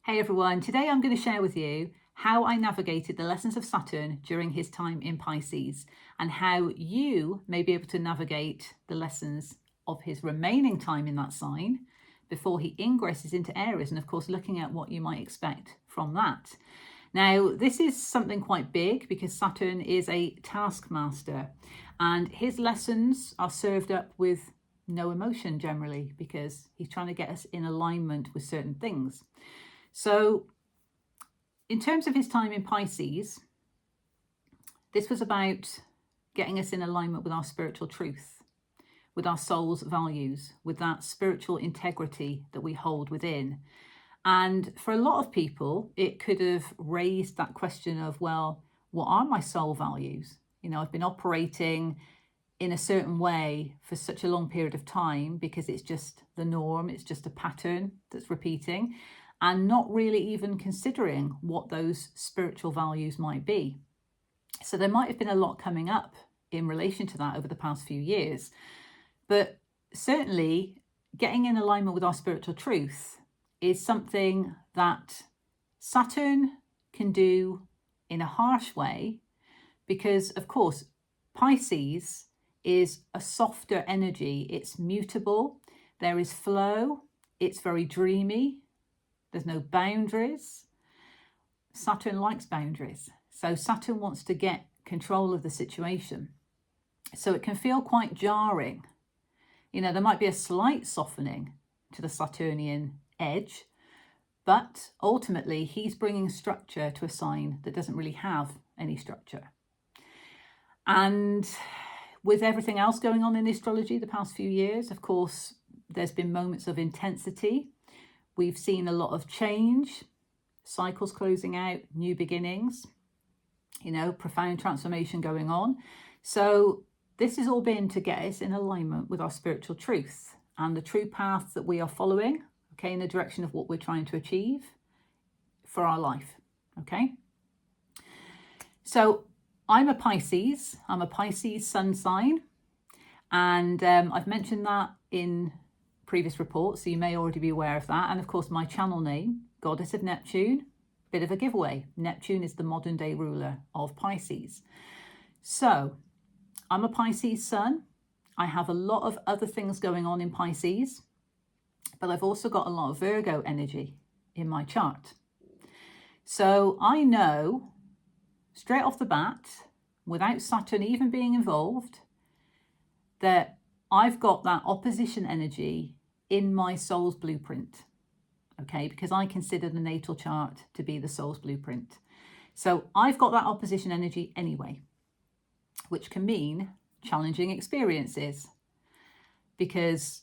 Hey everyone, today I'm going to share with you how I navigated the lessons of Saturn during his time in Pisces and how you may be able to navigate the lessons of his remaining time in that sign before he ingresses into Aries, and of course looking at what you might expect from that. Now, this is something quite big because Saturn is a taskmaster and his lessons are served up with no emotion generally because he's trying to get us in alignment with certain things. So in terms of his time in Pisces, this was about getting us in alignment with our spiritual truth, with our soul's values, with that spiritual integrity that we hold within. And for a lot of people, it could have raised that question of, well, what are my soul values? You know, I've been operating in a certain way for such a long period of time because it's just the norm, it's just a pattern that's repeating, and not really even considering what those spiritual values might be. So there might have been a lot coming up in relation to that over the past few years. But certainly getting in alignment with our spiritual truth is something that Saturn can do in a harsh way because, of course, Pisces is a softer energy. It's mutable. There is flow. It's very dreamy. There's no boundaries. Saturn likes boundaries. So Saturn wants to get control of the situation. So it can feel quite jarring. You know, there might be a slight softening to the Saturnian edge, but ultimately he's bringing structure to a sign that doesn't really have any structure. And with everything else going on in astrology the past few years, of course, there's been moments of intensity. We've seen a lot of change, cycles closing out, new beginnings, you know, profound transformation going on. So this has all been to get us in alignment with our spiritual truth and the true path that we are following, okay, in the direction of what we're trying to achieve for our life, okay? So I'm a Pisces sun sign, and I've mentioned that in previous reports, so you may already be aware of that. And of course, my channel name, Goddess of Neptune, bit of a giveaway. Neptune is the modern day ruler of Pisces. So I'm a Pisces sun. I have a lot of other things going on in Pisces, but I've also got a lot of Virgo energy in my chart. So I know straight off the bat, without Saturn even being involved, that I've got that opposition energy in my soul's blueprint, okay, because I consider the natal chart to be the soul's blueprint. So I've got that opposition energy anyway, which can mean challenging experiences because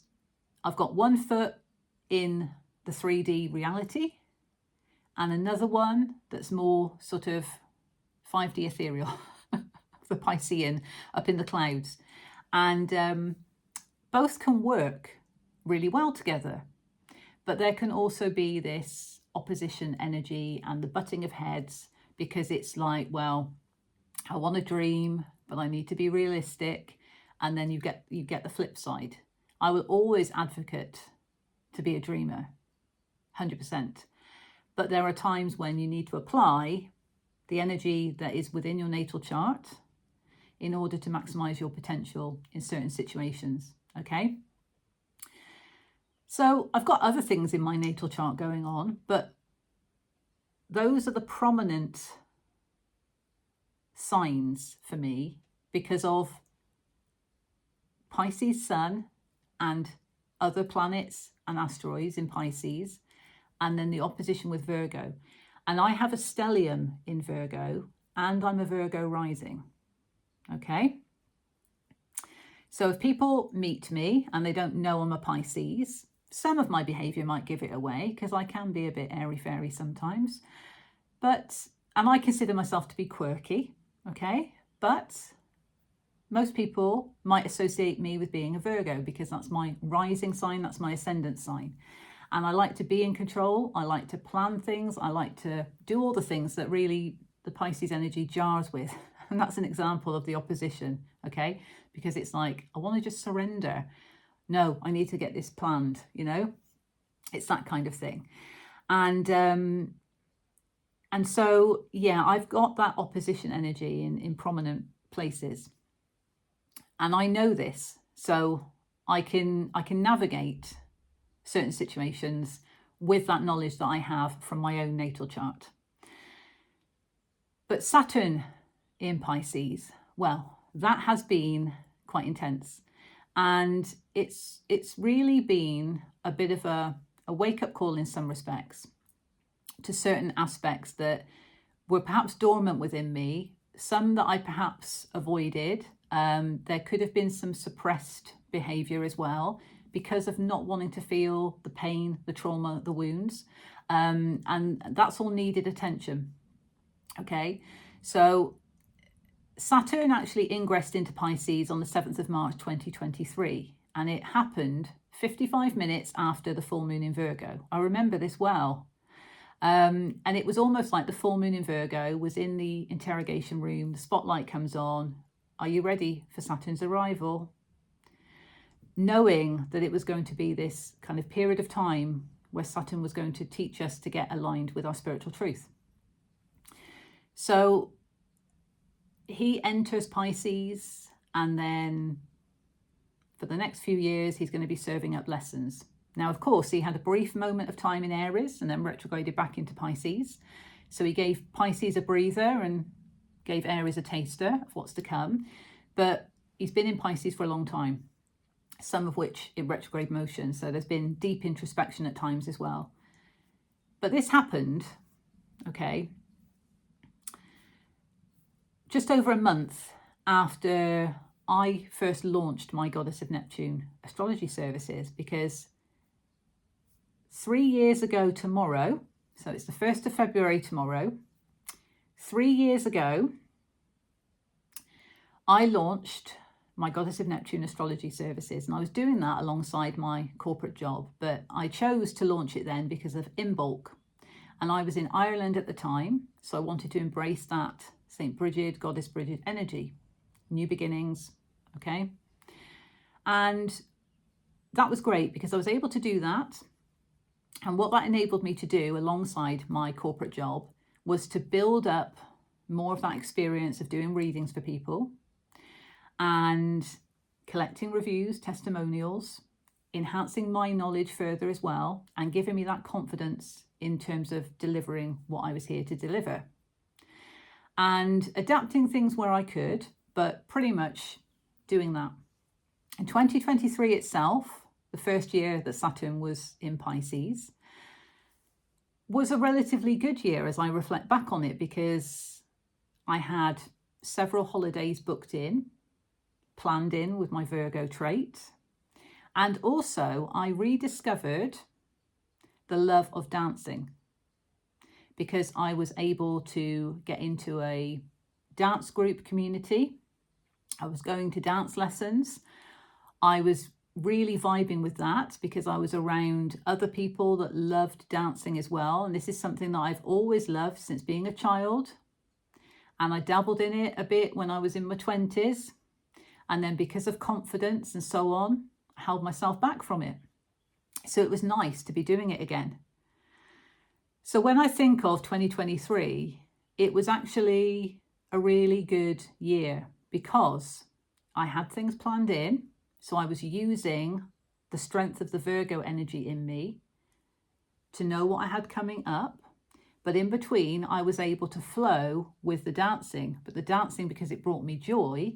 I've got one foot in the 3D reality and another one that's more sort of 5D ethereal, the Piscean up in the clouds. And both can work really well together. But there can also be this opposition energy and the butting of heads because it's like, well, I want to dream, but I need to be realistic. And then you get the flip side. I will always advocate to be a dreamer, 100%. But there are times when you need to apply the energy that is within your natal chart in order to maximize your potential in certain situations, okay? So I've got other things in my natal chart going on, but those are the prominent signs for me because of Pisces sun and other planets and asteroids in Pisces, and then the opposition with Virgo. And I have a stellium in Virgo, and I'm a Virgo rising, okay? So if people meet me and they don't know I'm a Pisces, some of my behavior might give it away because I can be a bit airy-fairy sometimes. And I consider myself to be quirky, okay? But most people might associate me with being a Virgo because that's my rising sign, that's my ascendant sign. And I like to be in control. I like to plan things. I like to do all the things that really the Pisces energy jars with. And that's an example of the opposition, okay? Because it's like, I want to just surrender. No, I need to get this planned, you know? It's that kind of thing. And so, yeah, I've got that opposition energy in prominent places. And I know this, so I can navigate certain situations with that knowledge that I have from my own natal chart. But Saturn in Pisces, well, that has been quite intense. And it's really been a bit of a wake-up call in some respects to certain aspects that were perhaps dormant within me, some that I perhaps avoided. There could have been some suppressed behavior as well because of not wanting to feel the pain, the trauma, the wounds. And that's all needed attention. Okay, so Saturn actually ingressed into Pisces on the 7th of March 2023, and it happened 55 minutes after the full moon in Virgo. I remember this well. And it was almost like the full moon in Virgo was in the interrogation room. The spotlight comes on. Are you ready for Saturn's arrival? Knowing that it was going to be this kind of period of time where Saturn was going to teach us to get aligned with our spiritual truth. So he enters Pisces, and then for the next few years, he's going to be serving up lessons. Now, of course, he had a brief moment of time in Aries and then retrograded back into Pisces. So he gave Pisces a breather and gave Aries a taster of what's to come. But he's been in Pisces for a long time, some of which in retrograde motion. So there's been deep introspection at times as well. But this happened, okay, just over a month after I first launched my Goddess of Neptune astrology services, because 3 years ago tomorrow, so it's the 1st of February tomorrow, 3 years ago, I launched my Goddess of Neptune astrology services, and I was doing that alongside my corporate job, but I chose to launch it then because of in bulk. And I was in Ireland at the time, so I wanted to embrace that St. Bridget, Goddess Bridget energy, new beginnings, okay? And that was great because I was able to do that. And what that enabled me to do alongside my corporate job was to build up more of that experience of doing readings for people and collecting reviews, testimonials, enhancing my knowledge further as well, and giving me that confidence in terms of delivering what I was here to deliver. And adapting things where I could, but pretty much doing that. In 2023 itself, the first year that Saturn was in Pisces, was a relatively good year as I reflect back on it, because I had several holidays booked in, planned in with my Virgo trait. And also I rediscovered the love of dancing, because I was able to get into a dance group community. I was going to dance lessons. I was really vibing with that because I was around other people that loved dancing as well. And this is something that I've always loved since being a child. And I dabbled in it a bit when I was in my 20s. And then because of confidence and so on, I held myself back from it. So it was nice to be doing it again. So when I think of 2023, it was actually a really good year because I had things planned in. So I was using the strength of the Virgo energy in me to know what I had coming up. But in between, I was able to flow with the dancing. But the dancing, because it brought me joy,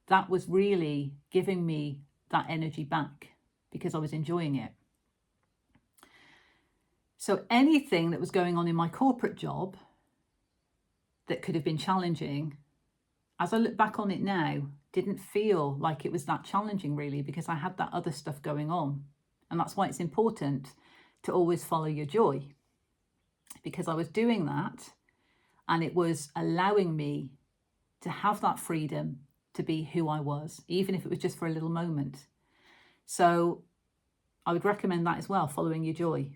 that was really giving me that energy back because I was enjoying it. So anything that was going on in my corporate job that could have been challenging, as I look back on it now, didn't feel like it was that challenging really, because I had that other stuff going on. And that's why it's important to always follow your joy, because I was doing that and it was allowing me to have that freedom to be who I was, even if it was just for a little moment. So I would recommend that as well, following your joy.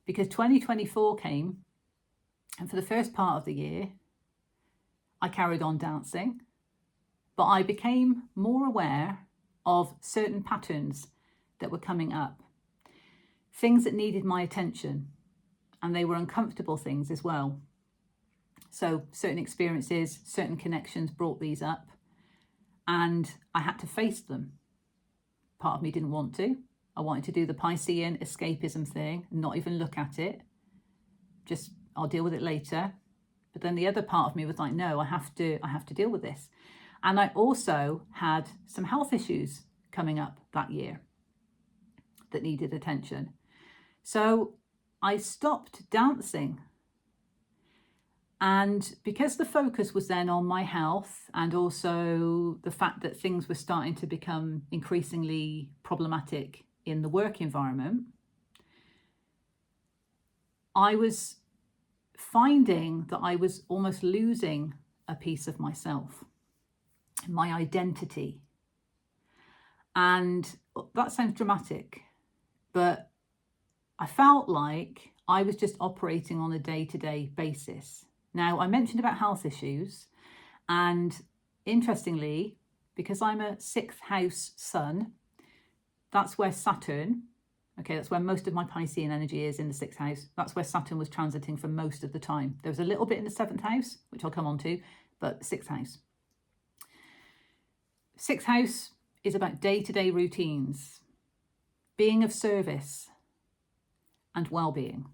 Because 2024 came, and for the first part of the year, I carried on dancing, but I became more aware of certain patterns that were coming up, things that needed my attention. and they were uncomfortable things as well. So certain experiences, certain connections brought these up, and I had to face them. Part of me didn't want to. I wanted to do the Piscean escapism thing, not even look at it. Just, I'll deal with it later. But then the other part of me was like, no, I have to deal with this. And I also had some health issues coming up that year that needed attention. So I stopped dancing. And because the focus was then on my health, and also the fact that things were starting to become increasingly problematic in the work environment, I was finding that I was almost losing a piece of myself, my identity. And that sounds dramatic, but I felt like I was just operating on a day-to-day basis. Now, I mentioned about health issues, and interestingly, because I'm a 6th house sun, that's where Saturn, okay, that's where most of my Piscean energy is, in the 6th house. That's where Saturn was transiting for most of the time. There was a little bit in the 7th house, which I'll come on to, but 6th house. 6th house is about day-to-day routines, being of service, and well-being.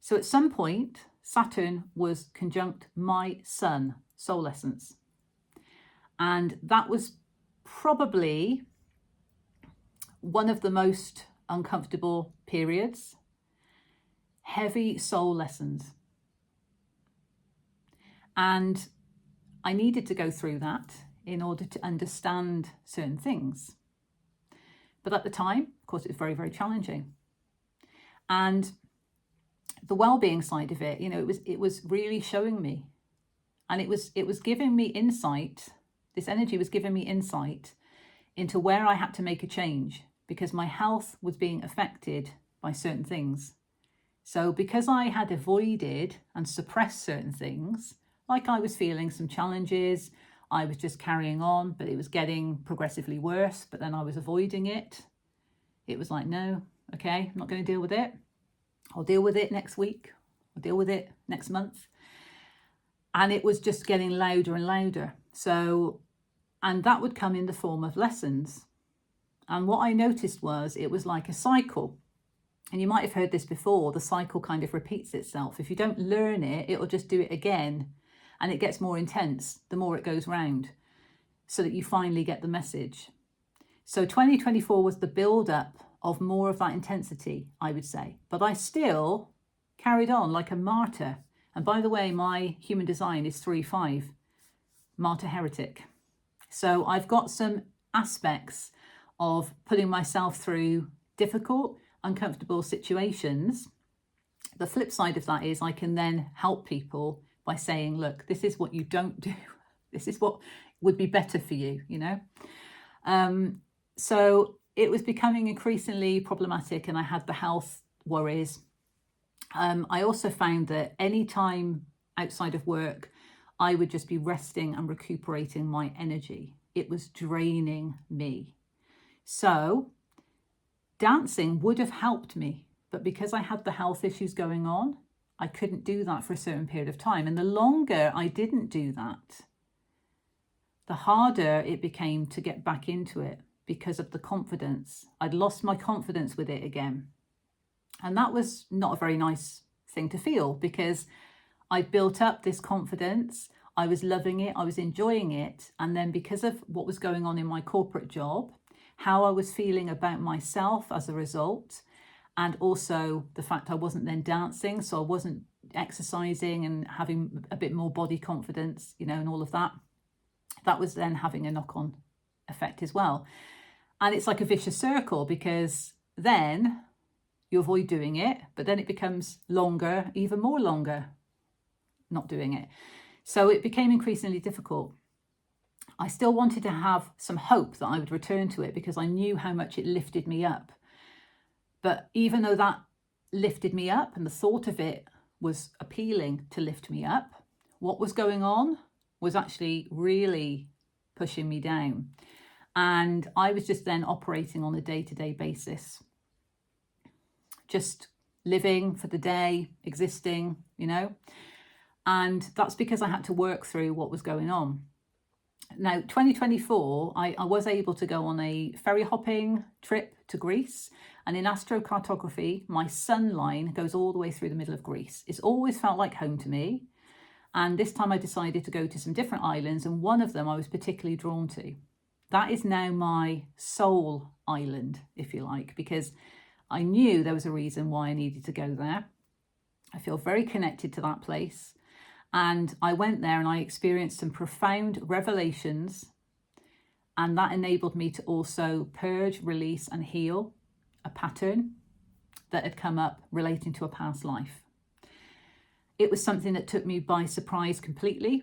So at some point, Saturn was conjunct my sun, soul essence. And that was probably one of the most uncomfortable periods. Heavy soul lessons. And I needed to go through that in order to understand certain things. But at the time, of course, it was very, very challenging. And the well-being side of it, it was really showing me, and it was giving me insight. This energy was giving me insight into where I had to make a change, because my health was being affected by certain things. So because I had avoided and suppressed certain things, like I was feeling some challenges, I was just carrying on, but it was getting progressively worse, but then I was avoiding it. It was like, no, okay, I'm not going to deal with it. I'll deal with it next week. I'll deal with it next month. And it was just getting louder and louder. So, and that would come in the form of lessons. And what I noticed was it was like a cycle. And you might have heard this before. The cycle kind of repeats itself. If you don't learn it, it'll just do it again. And it gets more intense the more it goes round, so that you finally get the message. So 2024 was the build-up of more of that intensity, I would say. But I still carried on like a martyr. And by the way, my human design is 3-5, martyr heretic. So I've got some aspects of putting myself through difficult, uncomfortable situations. The flip side of that is I can then help people by saying, look, this is what you don't do. This is what would be better for you, So it was becoming increasingly problematic, and I had the health worries. I also found that any time outside of work, I would just be resting and recuperating my energy. It was draining me. So dancing would have helped me, but because I had the health issues going on, I couldn't do that for a certain period of time. And the longer I didn't do that, the harder it became to get back into it, because of the confidence. I'd lost my confidence with it again. And that was not a very nice thing to feel, because I built up this confidence. I was loving it. I was enjoying it. And then because of what was going on in my corporate job, how I was feeling about myself as a result, and also the fact I wasn't then dancing, so I wasn't exercising and having a bit more body confidence, and all of that, that was then having a knock-on effect as well. And it's like a vicious circle, because then you avoid doing it, but then it becomes longer, even more longer, not doing it. So it became increasingly difficult. I still wanted to have some hope that I would return to it, because I knew how much it lifted me up. But even though that lifted me up and the thought of it was appealing to lift me up, what was going on was actually really pushing me down. And I was just then operating on a day-to-day basis, just living for the day, existing, you know. And that's because I had to work through what was going on. Now, 2024, I was able to go on a ferry hopping trip to Greece. And in astrocartography, my sun line goes all the way through the middle of Greece. It's always felt like home to me. And this time I decided to go to some different islands, and one of them I was particularly drawn to. That is now my soul island, if you like, because I knew there was a reason why I needed to go there. I feel very connected to that place. And I went there and I experienced some profound revelations, and that enabled me to also purge, release, and heal a pattern that had come up relating to a past life. It was something that took me by surprise completely.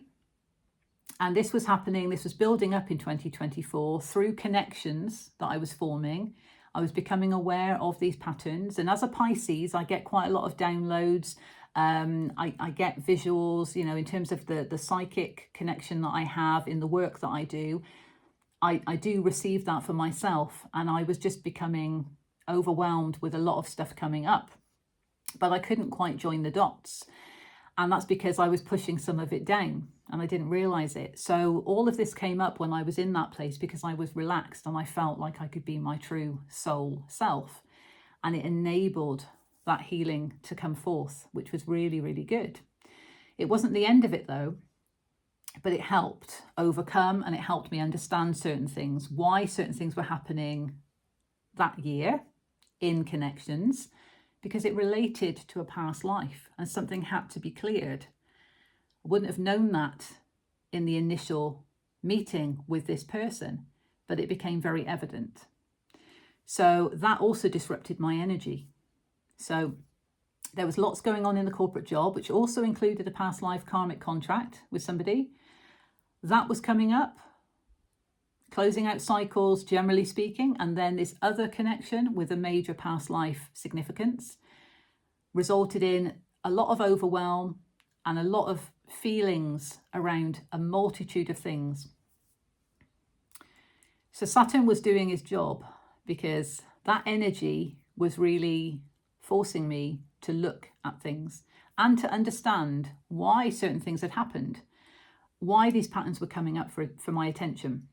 And this was happening, this was building up in 2024 through connections that I was forming. I was becoming aware of these patterns. And as a Pisces, I get quite a lot of downloads. I get visuals, you know, in terms of the psychic connection that I have in the work that I do. I do receive that for myself. And I was just becoming overwhelmed with a lot of stuff coming up. But I couldn't quite join the dots. And that's because I was pushing some of it down and I didn't realize it. So all of this came up when I was in that place because I was relaxed and I felt like I could be my true soul self. And it enabled that healing to come forth, which was really, really good. It wasn't the end of it though, but it helped overcome and it helped me understand certain things, why certain things were happening that year in connections, because it related to a past life and something had to be cleared. I wouldn't have known that in the initial meeting with this person, but it became very evident. So that also disrupted my energy. So there was lots going on in the corporate job, which also included a past life karmic contract with somebody. That was coming up, closing out cycles, generally speaking, and then this other connection with a major past life significance resulted in a lot of overwhelm and a lot of feelings around a multitude of things. So Saturn was doing his job because that energy was really forcing me to look at things and to understand why certain things had happened, why these patterns were coming up for my attention,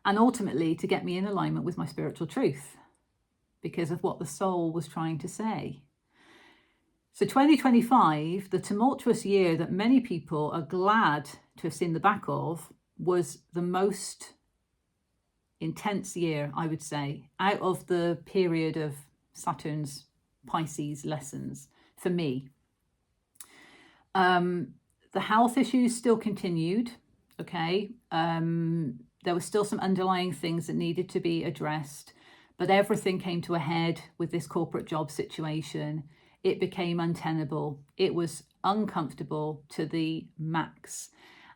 and ultimately to get me in alignment with my spiritual truth because of what the soul was trying to say. So 2025, the tumultuous year that many people are glad to have seen the back of, was the most intense year, I would say, out of the period of Saturn's Pisces lessons for me. The health issues still continued, okay? There were still some underlying things that needed to be addressed, but everything came to a head with this corporate job situation. It became untenable. It was uncomfortable to the max.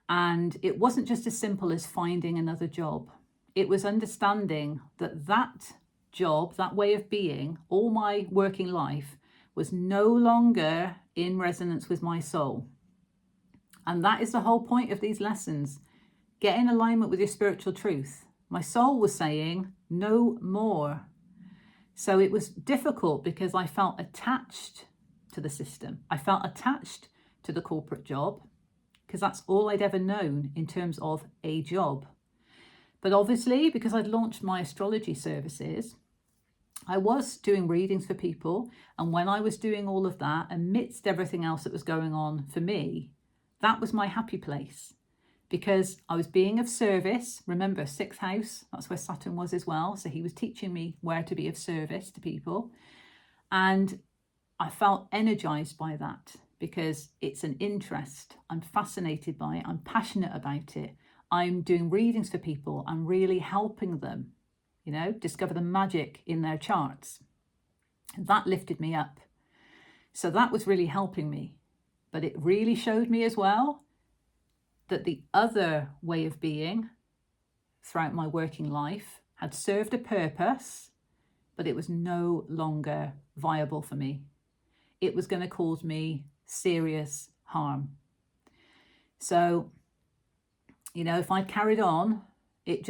And it wasn't just as simple as finding another job. It was understanding that that job, that way of being, all my working life was no longer in resonance with my soul. And that is the whole point of these lessons. Get in alignment with your spiritual truth. My soul was saying, no more. So it was difficult because I felt attached to the system. I felt attached to the corporate job because that's all I'd ever known in terms of a job. But obviously, because I'd launched my astrology services, I was doing readings for people. And when I was doing all of that, amidst everything else that was going on for me, that was my happy place. Because I was being of service. Remember, 6th house, that's where Saturn was as well. So he was teaching me where to be of service to people. And I felt energized by that because it's an interest. I'm fascinated by it. I'm passionate about it. I'm doing readings for people. I'm really helping them, you know, discover the magic in their charts. And that lifted me up. So that was really helping me. But it really showed me as well that the other way of being throughout my working life had served a purpose, but it was no longer viable for me. It was going to cause me serious harm. So, you know, if I carried on, it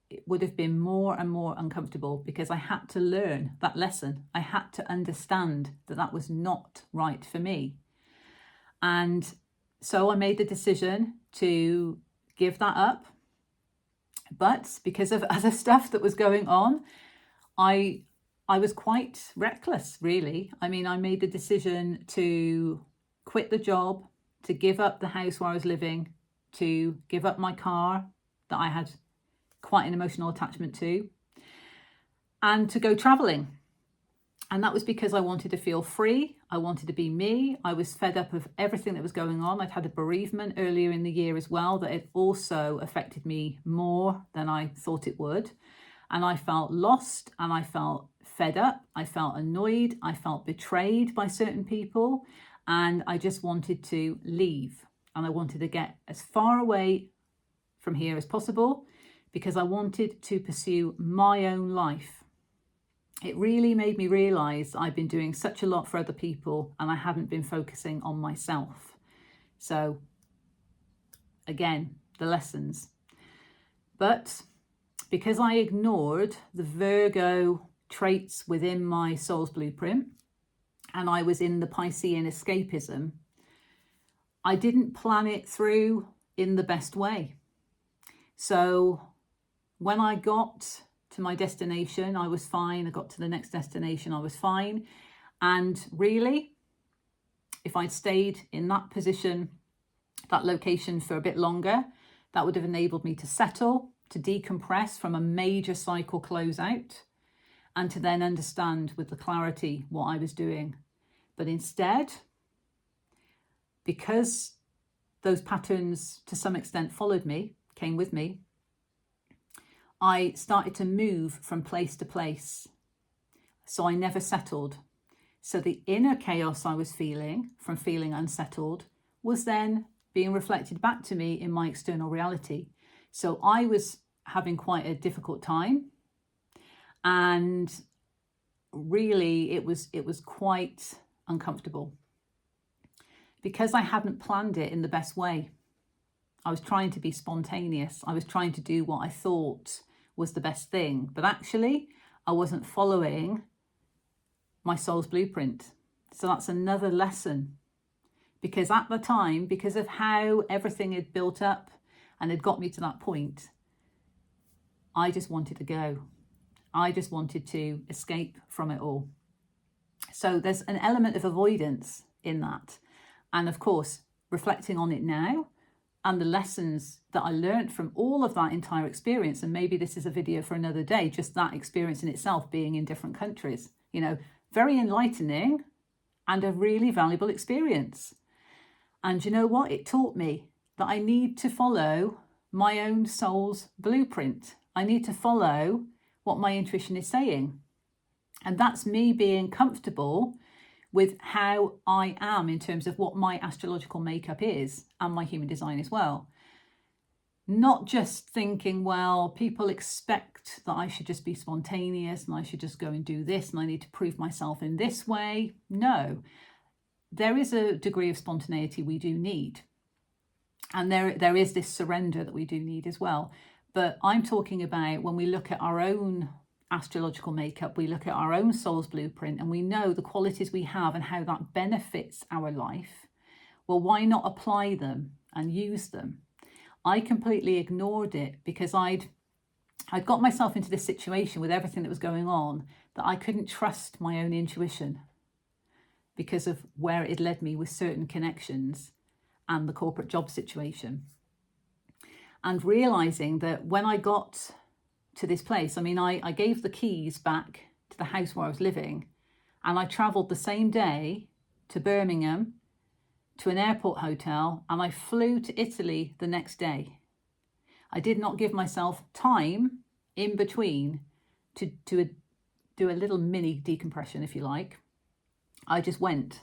it would have been more and more uncomfortable, because I had to learn that lesson. I had to understand that that was not right for me. And so I made the decision to give that up. But because of other stuff that was going on, I was quite reckless, really. I mean, I made the decision to quit the job, to give up the house where I was living, to give up my car that I had quite an emotional attachment to, and to go traveling. And that was because I wanted to feel free. I wanted to be me. I was fed up of everything that was going on. I'd had a bereavement earlier in the year as well that had also affected me more than I thought it would. And I felt lost, and I felt fed up. I felt annoyed. I felt betrayed by certain people. And I just wanted to leave. And I wanted to get as far away from here as possible, because I wanted to pursue my own life. It really made me realise I've been doing such a lot for other people and I hadn't been focusing on myself. So again, the lessons. But because I ignored the Virgo traits within my soul's blueprint, and I was in the Piscean escapism, I didn't plan it through in the best way. So when I got to my destination, I was fine. I got to the next destination, I was fine. And really, if I'd stayed in that position, that location for a bit longer, that would have enabled me to settle, to decompress from a major cycle closeout, and to then understand with the clarity what I was doing. But instead, because those patterns to some extent followed me, came with me, I started to move from place to place. So I never settled. So the inner chaos I was feeling from feeling unsettled was then being reflected back to me in my external reality. So I was having quite a difficult time. And really it was quite uncomfortable, because I hadn't planned it in the best way. I was trying to be spontaneous. I was trying to do what I thought was the best thing, but actually I wasn't following my soul's blueprint. So that's another lesson, because at the time, because of how everything had built up and had got me to that point, I just wanted to go. I just wanted to escape from it all. So there's an element of avoidance in that. And of course, reflecting on it now, and the lessons that I learned from all of that entire experience, and maybe this is a video for another day, just that experience in itself, being in different countries, you know, very enlightening and a really valuable experience. And you know what? It taught me that I need to follow my own soul's blueprint. I need to follow what my intuition is saying. And that's me being comfortable with how I am in terms of what my astrological makeup is, and my human design as well. Not just thinking, well, people expect that I should just be spontaneous and I should just go and do this and I need to prove myself in this way. No, there is a degree of spontaneity we do need. And there is this surrender that we do need as well. But I'm talking about when we look at our own astrological makeup, we look at our own soul's blueprint, and we know the qualities we have and how that benefits our life. Well, why not apply them and use them? I completely ignored it because I'd got myself into this situation with everything that was going on, that I couldn't trust my own intuition because of where it had led me with certain connections and the corporate job situation. And realizing that when I got to this place, I mean, I gave the keys back to the house where I was living, and I travelled the same day to Birmingham, to an airport hotel, and I flew to Italy the next day. I did not give myself time in between to do a little mini decompression, if you like. I just went.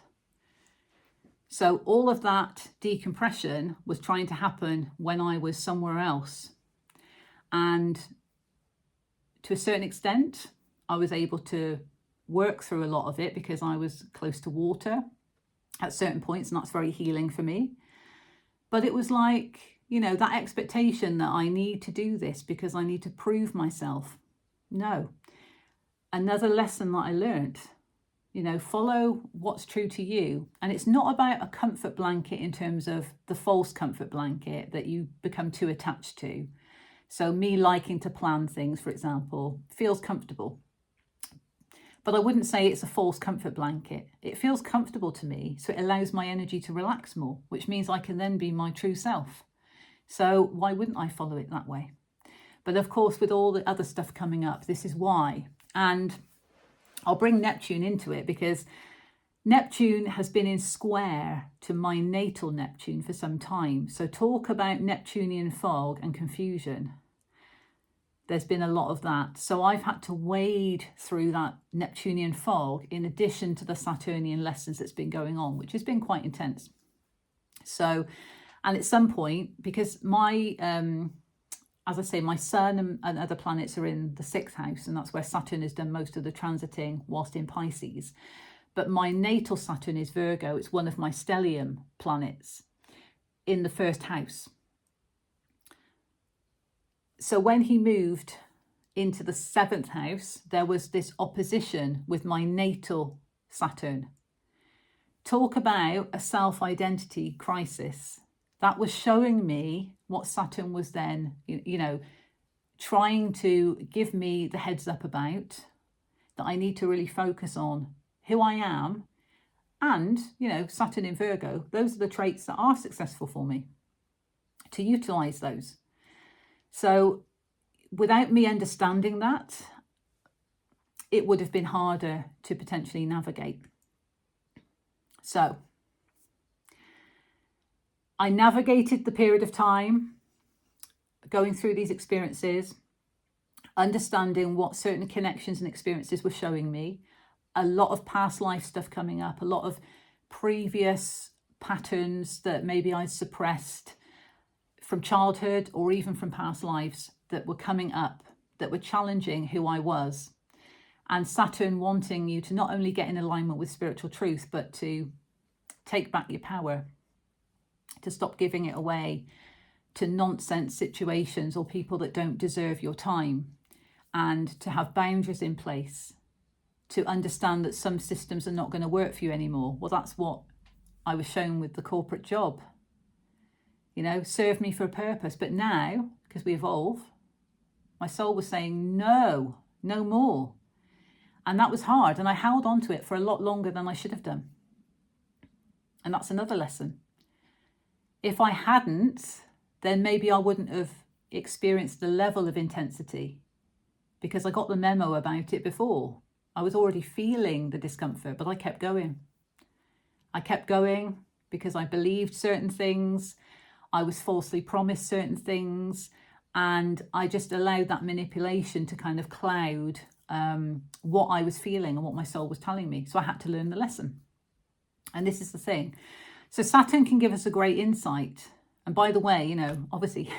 So all of that decompression was trying to happen when I was somewhere else. And to a certain extent, I was able to work through a lot of it because I was close to water at certain points, and that's very healing for me. But it was like, that expectation that I need to do this because I need to prove myself. No. Another lesson that I learned, follow what's true to you. And it's not about a comfort blanket in terms of the false comfort blanket that you become too attached to. So me liking to plan things, for example, feels comfortable. But I wouldn't say it's a false comfort blanket. It feels comfortable to me, so it allows my energy to relax more, which means I can then be my true self. So why wouldn't I follow it that way? But of course, with all the other stuff coming up, this is why. And I'll bring Neptune into it because Neptune has been in square to my natal Neptune for some time. So talk about Neptunian fog and confusion. There's been a lot of that. So I've had to wade through that Neptunian fog in addition to the Saturnian lessons that's been going on, which has been quite intense. So, and at some point, because my, as I say, my sun and other planets are in the 6th house, and that's where Saturn has done most of the transiting whilst in Pisces. But my natal Saturn is Virgo. It's one of my stellium planets in the 1st house. So when he moved into the 7th house, there was this opposition with my natal Saturn. Talk about a self-identity crisis. That was showing me what Saturn was then, trying to give me the heads up about, that I need to really focus on who I am. And, Saturn in Virgo, those are the traits that are successful for me, to utilize those. So without me understanding that, it would have been harder to potentially navigate. So I navigated the period of time, going through these experiences, understanding what certain connections and experiences were showing me, a lot of past life stuff coming up, a lot of previous patterns that maybe I'd suppressed from childhood or even from past lives that were coming up, that were challenging who I was. And Saturn wanting you to not only get in alignment with spiritual truth, but to take back your power, to stop giving it away to nonsense situations or people that don't deserve your time, and to have boundaries in place, to understand that some systems are not going to work for you anymore. Well, that's what I was shown with the corporate job. Served me for a purpose. But now, because we evolve, my soul was saying, no more. And that was hard. And I held on to it for a lot longer than I should have done. And that's another lesson. If I hadn't, then maybe I wouldn't have experienced the level of intensity, because I got the memo about it before. I was already feeling the discomfort, but I kept going. I kept going because I believed certain things. I was falsely promised certain things, and I just allowed that manipulation to kind of cloud what I was feeling and what my soul was telling me. So I had to learn the lesson. And this is the thing. So Saturn can give us a great insight. And by the way, obviously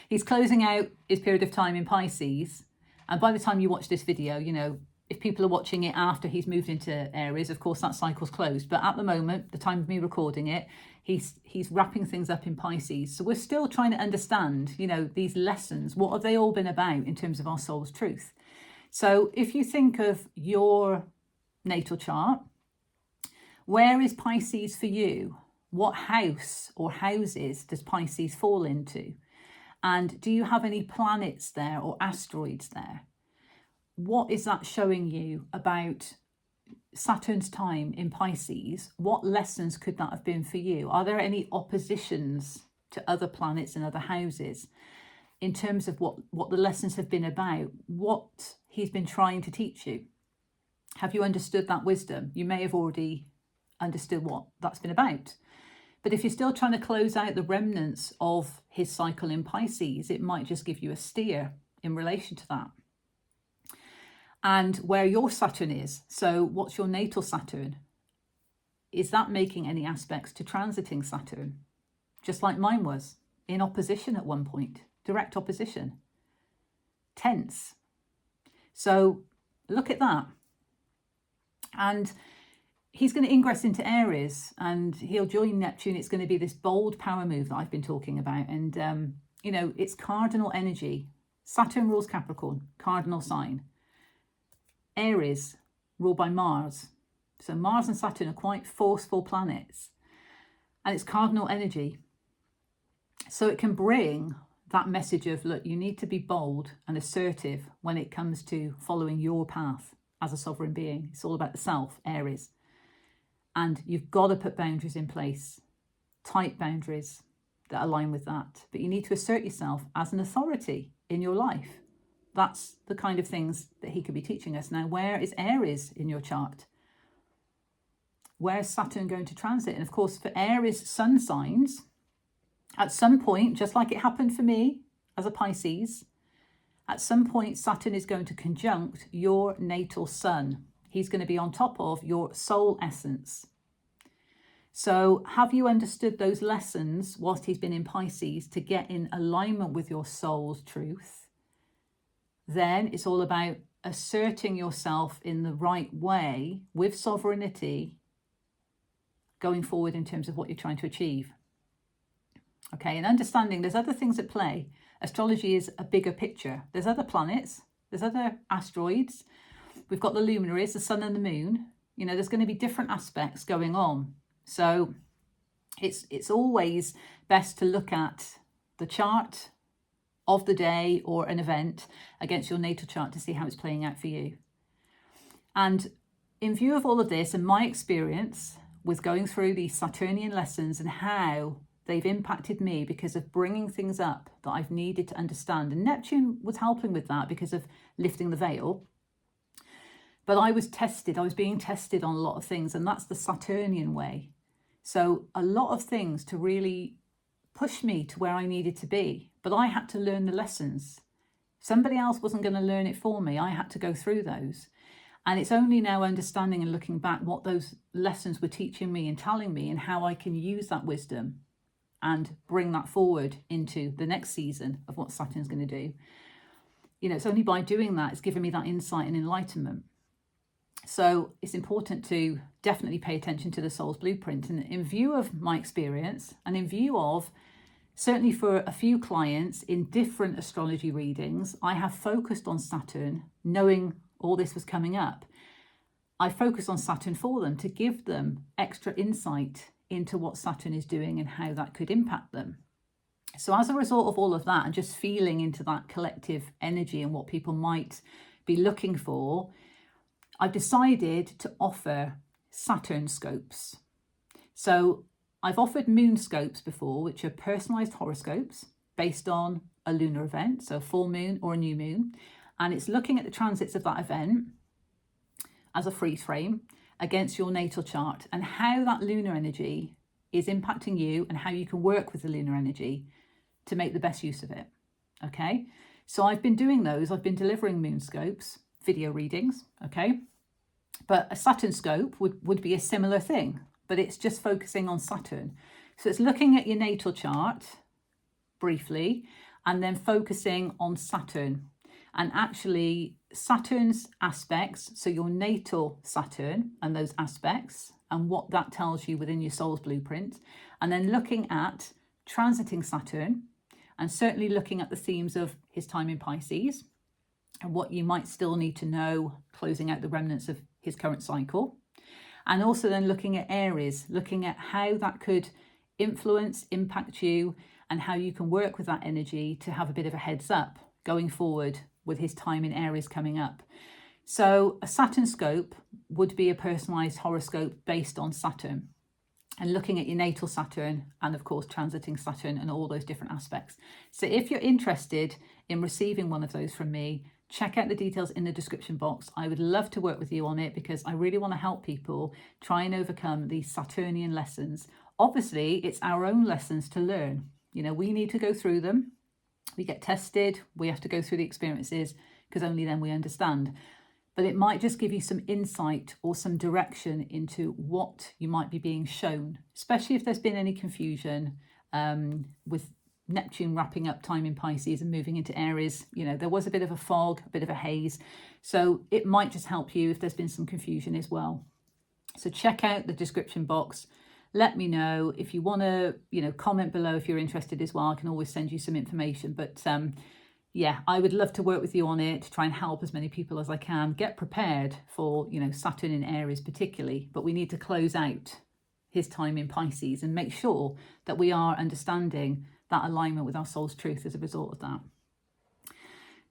he's closing out his period of time in Pisces. And by the time you watch this video, if people are watching it after he's moved into Aries, of course that cycle's closed. But at the moment, the time of me recording it, he's wrapping things up in Pisces. So we're still trying to understand, these lessons. What have they all been about in terms of our soul's truth? So if you think of your natal chart, where is Pisces for you? What house or houses does Pisces fall into? And do you have any planets there or asteroids there? What is that showing you about Saturn's time in Pisces? What lessons could that have been for you? Are there any oppositions to other planets and other houses in terms of what the lessons have been about? What he's been trying to teach you? Have you understood that wisdom? You may have already understood what that's been about. But if you're still trying to close out the remnants of his cycle in Pisces, it might just give you a steer in relation to that. And where your Saturn is, so what's your natal Saturn? Is that making any aspects to transiting Saturn? Just like mine was, in opposition at one point, direct opposition, tense. So look at that. And he's going to ingress into Aries and he'll join Neptune. It's going to be this bold power move that I've been talking about. And, you know, it's cardinal energy. Saturn rules Capricorn, cardinal sign. Aries, ruled by Mars. So Mars and Saturn are quite forceful planets. And it's cardinal energy. So it can bring that message of, look, you need to be bold and assertive when it comes to following your path as a sovereign being. It's all about the self, Aries. And you've got to put boundaries in place, tight boundaries that align with that. But you need to assert yourself as an authority in your life. That's the kind of things that he could be teaching us. Now, where is Aries in your chart? Where's Saturn going to transit? And of course, for Aries sun signs, at some point, just like it happened for me as a Pisces, at some point, Saturn is going to conjunct your natal sun. He's going to be on top of your soul essence. So have you understood those lessons whilst he's been in Pisces to get in alignment with your soul's truth? Then it's all about asserting yourself in the right way with sovereignty going forward in terms of what you're trying to achieve. Okay, and understanding there's other things at play. Astrology is a bigger picture. There's other planets, there's other asteroids. We've got the luminaries, the sun and the moon. You know, there's going to be different aspects going on. So it's always best to look at the chart of the day or an event against your natal chart to see how it's playing out for you. And in view of all of this and my experience with going through these Saturnian lessons and how they've impacted me because of bringing things up that I've needed to understand. And Neptune was helping with that because of lifting the veil. But I was being tested on a lot of things, and that's the Saturnian way. So a lot of things to really push me to where I needed to be. But I had to learn the lessons. Somebody else wasn't going to learn it for me. I had to go through those. And it's only now understanding and looking back what those lessons were teaching me and telling me and how I can use that wisdom and bring that forward into the next season of what Saturn's going to do. You know, it's only by doing that, it's given me that insight and enlightenment. So it's important to definitely pay attention to the soul's blueprint. And in view of my experience and in view of, certainly for a few clients in different astrology readings, I have focused on Saturn, knowing all this was coming up. I focused on Saturn for them to give them extra insight into what Saturn is doing and how that could impact them. So as a result of all of that and just feeling into that collective energy and what people might be looking for, I've decided to offer Saturn scopes. So I've offered moon scopes before, which are personalized horoscopes based on a lunar event, so a full moon or a new moon. And it's looking at the transits of that event as a freeze frame against your natal chart and how that lunar energy is impacting you and how you can work with the lunar energy to make the best use of it. Okay, so I've been doing those. I've been delivering moon scopes, video readings, okay? But a Saturn scope would be a similar thing, but it's just focusing on Saturn. So it's looking at your natal chart briefly and then focusing on Saturn. And actually Saturn's aspects, so your natal Saturn and those aspects and what that tells you within your soul's blueprint, and then looking at transiting Saturn and certainly looking at the themes of his time in Pisces and what you might still need to know, closing out the remnants of his current cycle. And also then looking at Aries, looking at how that could influence, impact you and how you can work with that energy to have a bit of a heads up going forward with his time in Aries coming up. So a Saturn scope would be a personalized horoscope based on Saturn and looking at your natal Saturn and of course transiting Saturn and all those different aspects. So if you're interested in receiving one of those from me, check out the details in the description box. I would love to work with you on it because I really want to help people try and overcome these Saturnian lessons. Obviously, it's our own lessons to learn. You know, we need to go through them. We get tested. We have to go through the experiences because only then we understand. But it might just give you some insight or some direction into what you might be being shown, especially if there's been any confusion with Neptune wrapping up time in Pisces and moving into Aries. You know, there was a bit of a fog, a bit of a haze. So it might just help you if there's been some confusion as well. So check out the description box. Let me know if you want to, comment below if you're interested as well. I can always send you some information. But yeah, I would love to work with you on it, to try and help as many people as I can get prepared for, Saturn in Aries particularly. But we need to close out his time in Pisces and make sure that we are understanding that alignment with our soul's truth as a result of that.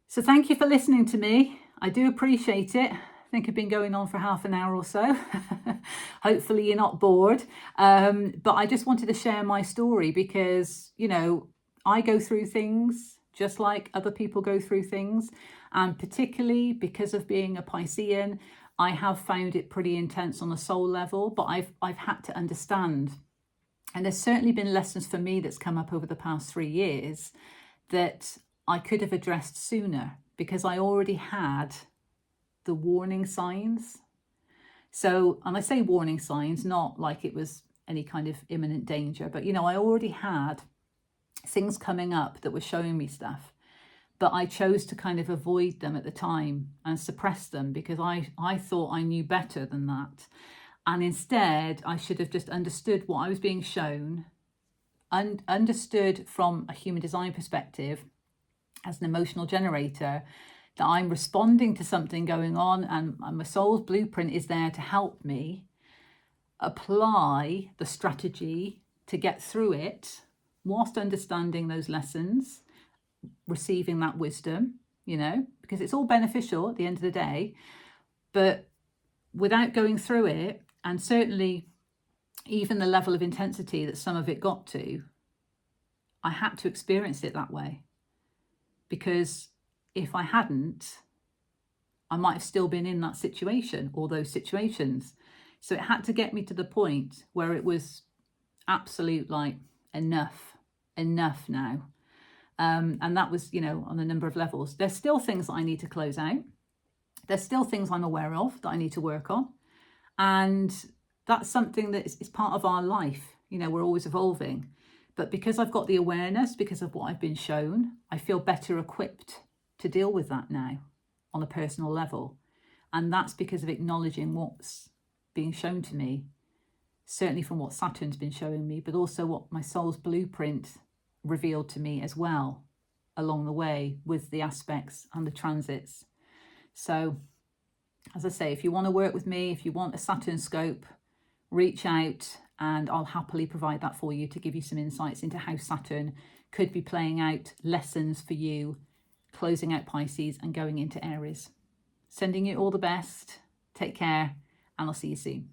So thank you for listening to me. I do appreciate it. I think I've been going on for half an hour or so. Hopefully you're not bored. But I just wanted to share my story because, I go through things just like other people go through things. And particularly because of being a Piscean, I have found it pretty intense on a soul level, but I've had to understand. And there's certainly been lessons for me that's come up over the past 3 years that I could have addressed sooner because I already had the warning signs. So, and I say warning signs, not like it was any kind of imminent danger, but I already had things coming up that were showing me stuff, but I chose to kind of avoid them at the time and suppress them because I thought I knew better than that. And instead, I should have just understood what I was being shown, understood from a human design perspective as an emotional generator, that I'm responding to something going on and my soul's blueprint is there to help me apply the strategy to get through it whilst understanding those lessons, receiving that wisdom, because it's all beneficial at the end of the day. But without going through it, and certainly even the level of intensity that some of it got to, I had to experience it that way. Because if I hadn't, I might have still been in that situation or those situations. So it had to get me to the point where it was absolute, like, enough now. And that was, on a number of levels. There's still things that I need to close out. There's still things I'm aware of that I need to work on. And that's something that is part of our life. We're always evolving. But because I've got the awareness, because of what I've been shown, I feel better equipped to deal with that now on a personal level. And that's because of acknowledging what's being shown to me, certainly from what Saturn's been showing me, but also what my soul's blueprint revealed to me as well along the way with the aspects and the transits. So, as I say, if you want to work with me, if you want a Saturn scope, reach out and I'll happily provide that for you to give you some insights into how Saturn could be playing out lessons for you, closing out Pisces and going into Aries. Sending you all the best. Take care, and I'll see you soon.